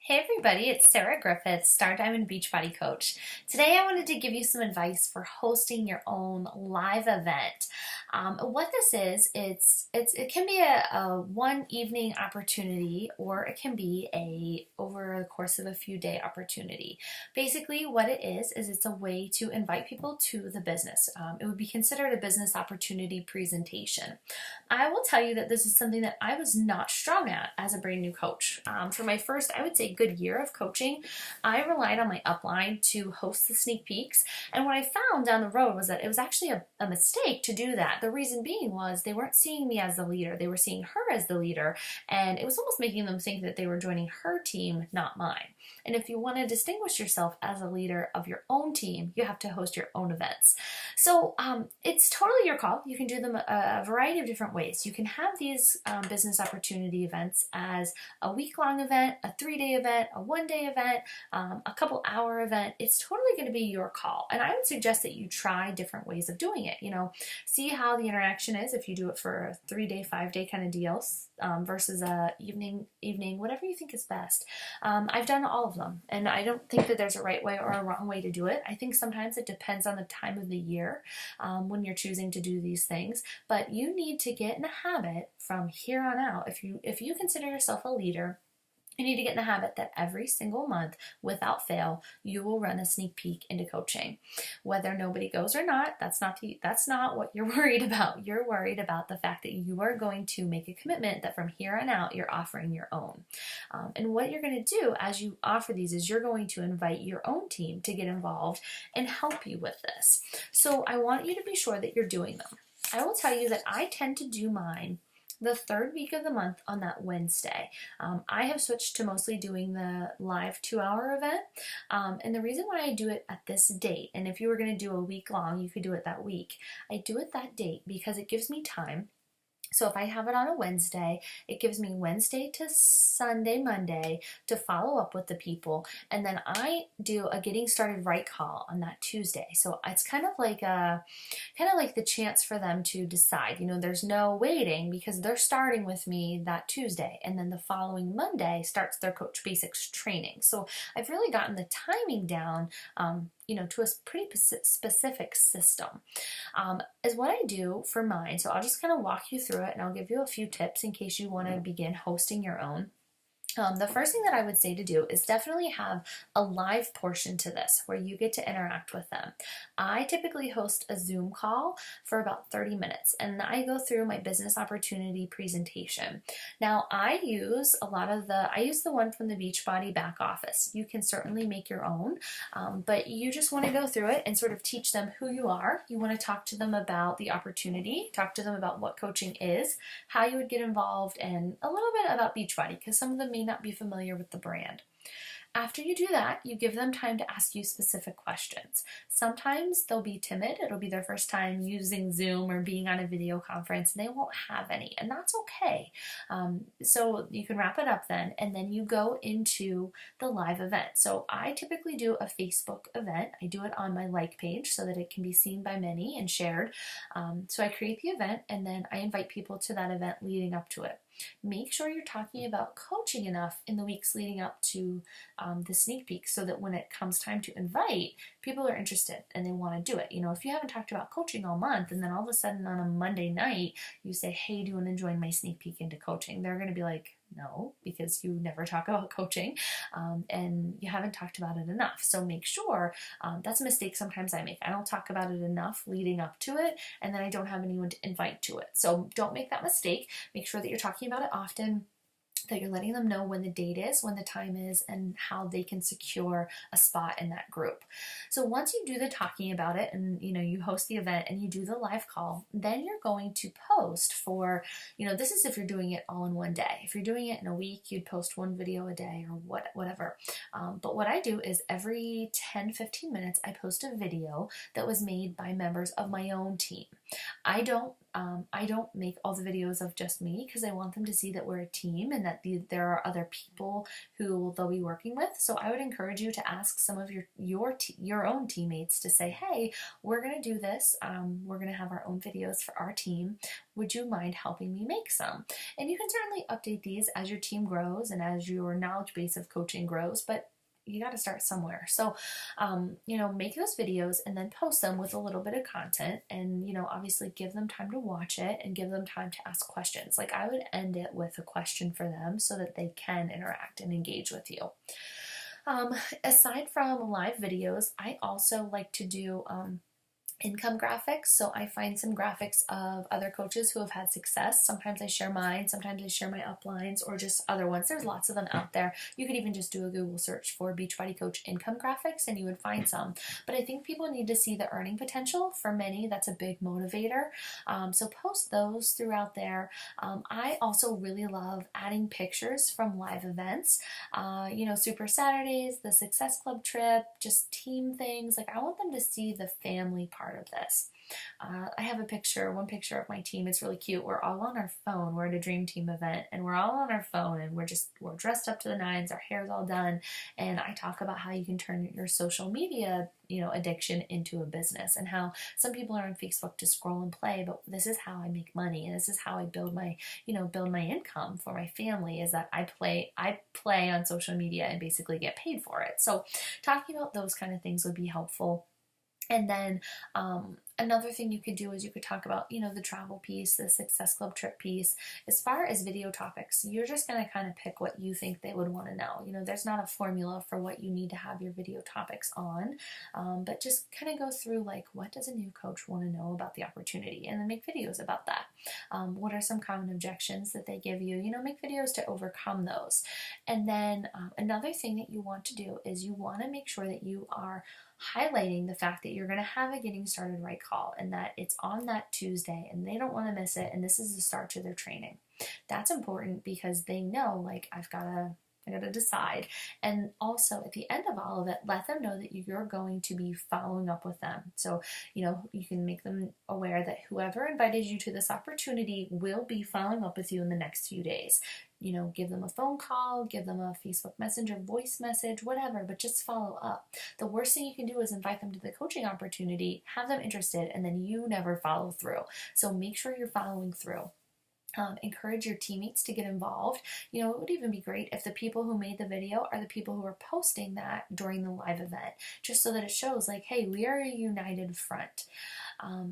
Hey everybody, it's Sarah Griffith, Star Diamond Beachbody Coach. Today I wanted to give you some advice for hosting your own live event. What this is, it can be a one evening opportunity, or it can be over the course of a few day opportunity. Basically what it is it's a way to invite people to the business. It would be considered a business opportunity presentation. I will tell you that this is something that I was not strong at as a brand new coach. For my first, I would say, good year of coaching, I relied on my upline to host the sneak peeks. And what I found down the road was that it was actually a mistake to do that. The reason being was they weren't seeing me as the leader. They were seeing her as the leader. And it was almost making them think that they were joining her team, not mine. And if you want to distinguish yourself as a leader of your own team, you have to host your own events. So it's totally your call. You can do them a variety of different ways. You can have these business opportunity events as a week-long event, a 3-day event, a 1-day event, a couple-hour event. It's totally going to be your call. And I would suggest that you try different ways of doing it. See how the interaction is if you do it for a 3-day, 5-day kind of deals versus a evening, whatever you think is best. I've done all of them, and I don't think that there's a right way or a wrong way to do it. I think sometimes it depends on the time of the year when you're choosing to do these things, but you need to get in a habit from here on out. If you consider yourself a leader, you need to get in the habit that every single month, without fail, you will run a sneak peek into coaching. Whether nobody goes or not, that's not what you're worried about. You're worried about the fact that you are going to make a commitment that from here on out, you're offering your own. And what you're going to do as you offer these is you're going to invite your own team to get involved and help you with this. So I want you to be sure that you're doing them. I will tell you that I tend to do mine the third week of the month on that Wednesday. I have switched to mostly doing the live 2-hour event. And the reason why I do it at this date, and if you were going to do a week long, you could do it that week. I do it that date because it gives me time. So if I have it on a Wednesday, it gives me Wednesday to Sunday, Monday to follow up with the people. And then I do a getting started right call on that Tuesday. So it's kind of like the chance for them to decide. There's no waiting because they're starting with me that Tuesday. And then the following Monday starts their Coach Basics training. So I've really gotten the timing down to a pretty specific system, is what I do for mine. So I'll just kind of walk you through it, and I'll give you a few tips in case you want to begin hosting your own. The first thing that I would say to do is definitely have a live portion to this where you get to interact with them. I typically host a Zoom call for about 30 minutes, and I go through my business opportunity presentation. Now, I use the one from the Beachbody back office. You can certainly make your own, but you just want to go through it and sort of teach them who you are. You want to talk to them about the opportunity, talk to them about what coaching is, how you would get involved, and a little bit about Beachbody, because some of them may not be familiar with the brand. After you do that, you give them time to ask you specific questions. Sometimes they'll be timid. It'll be their first time using Zoom or being on a video conference, and they won't have any, and that's okay. So you can wrap it up then, and then you go into the live event. So I typically do a Facebook event. I do it on my like page so that it can be seen by many and shared. So I create the event, and then I invite people to that event leading up to it. Make sure you're talking about coaching enough in the weeks leading up to the sneak peek so that when it comes time to invite, people are interested and they want to do it. If you haven't talked about coaching all month and then all of a sudden on a Monday night you say, hey, do you want to join my sneak peek into coaching? They're going to be like, no, because you never talk about coaching and you haven't talked about it enough. So make sure, that's a mistake sometimes I make. I don't talk about it enough leading up to it, and then I don't have anyone to invite to it. So don't make that mistake. Make sure that you're talking about it often, that you're letting them know when the date is, when the time is, and how they can secure a spot in that group. So once you do the talking about it and you host the event and you do the live call, then you're going to post for, this is if you're doing it all in one day. If you're doing it in a week, you'd post one video a day or whatever. But what I do is every 10-15 minutes, I post a video that was made by members of my own team. I don't I don't make all the videos of just me because I want them to see that we're a team and that there are other people who they'll be working with. So I would encourage you to ask some of your own teammates to say, hey, we're going to do this. We're going to have our own videos for our team. Would you mind helping me make some? And you can certainly update these as your team grows and as your knowledge base of coaching grows, but you got to start somewhere. So, make those videos and then post them with a little bit of content and, obviously give them time to watch it and give them time to ask questions. Like I would end it with a question for them so that they can interact and engage with you. Aside from live videos, I also like to do income graphics. So I find some graphics of other coaches who have had success. Sometimes I share mine, sometimes I share my uplines or just other ones. There's lots of them out there. You could even just do a Google search for Beachbody Coach income graphics and you would find some. But I think people need to see the earning potential. For many, that's a big motivator. So post those throughout there. I also really love adding pictures from live events. Super Saturdays, the Success Club trip, just team things. Like I want them to see the family part of this. I have one picture of my team. It's really cute. We're all on our phone. We're at a Dream Team event and we're all on our phone and we're dressed up to the nines. Our hair's all done. And I talk about how you can turn your social media, addiction into a business and how some people are on Facebook to scroll and play, but this is how I make money. And this is how I build my income for my family is that I play on social media and basically get paid for it. So talking about those kind of things would be helpful. And then another thing you could do is you could talk about, the travel piece, the Success Club trip piece. As far as video topics, you're just going to kind of pick what you think they would want to know. There's not a formula for what you need to have your video topics on, but just kind of go through like, what does a new coach want to know about the opportunity? And then make videos about that. What are some common objections that they give you? Make videos to overcome those. And then another thing that you want to do is you want to make sure that you are highlighting the fact that you're going to have a Getting Started Right call and that it's on that Tuesday and they don't want to miss it and this is the start to their training. That's important because they know like I gotta decide. And also at the end of all of it, let them know that you're going to be following up with them. So, you can make them aware that whoever invited you to this opportunity will be following up with you in the next few days. Give them a phone call, give them a Facebook Messenger voice message, whatever, but just follow up. The worst thing you can do is invite them to the coaching opportunity, have them interested, and then you never follow through. So make sure you're following through. Encourage your teammates to get involved. It would even be great if the people who made the video are the people who are posting that during the live event, just so that it shows like, hey, we are a united front.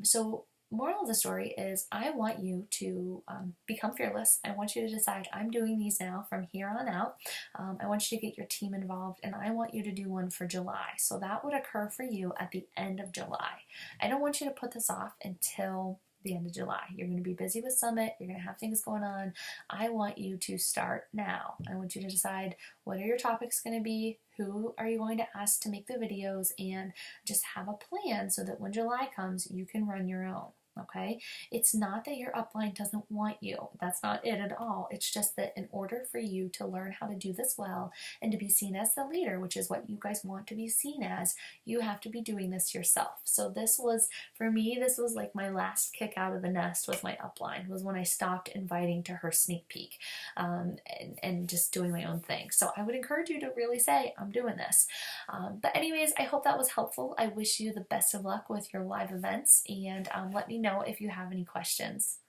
So moral of the story is I want you to become fearless. I want you to decide I'm doing these now from here on out. I want you to get your team involved and I want you to do one for July. So that would occur for you at the end of July. I don't want you to put this off until the end of July. You're going to be busy with Summit. You're going to have things going on. I want you to start now. I want you to decide what are your topics going to be, who are you going to ask to make the videos, and just have a plan so that when July comes, you can run your own. Okay? It's not that your upline doesn't want you. That's not it at all. It's just that in order for you to learn how to do this well and to be seen as the leader, which is what you guys want to be seen as, you have to be doing this yourself. So this was, for me, this was like my last kick out of the nest with my upline, was when I stopped inviting to her sneak peek and just doing my own thing. So I would encourage you to really say, I'm doing this. But anyways, I hope that was helpful. I wish you the best of luck with your live events and let me know if you have any questions.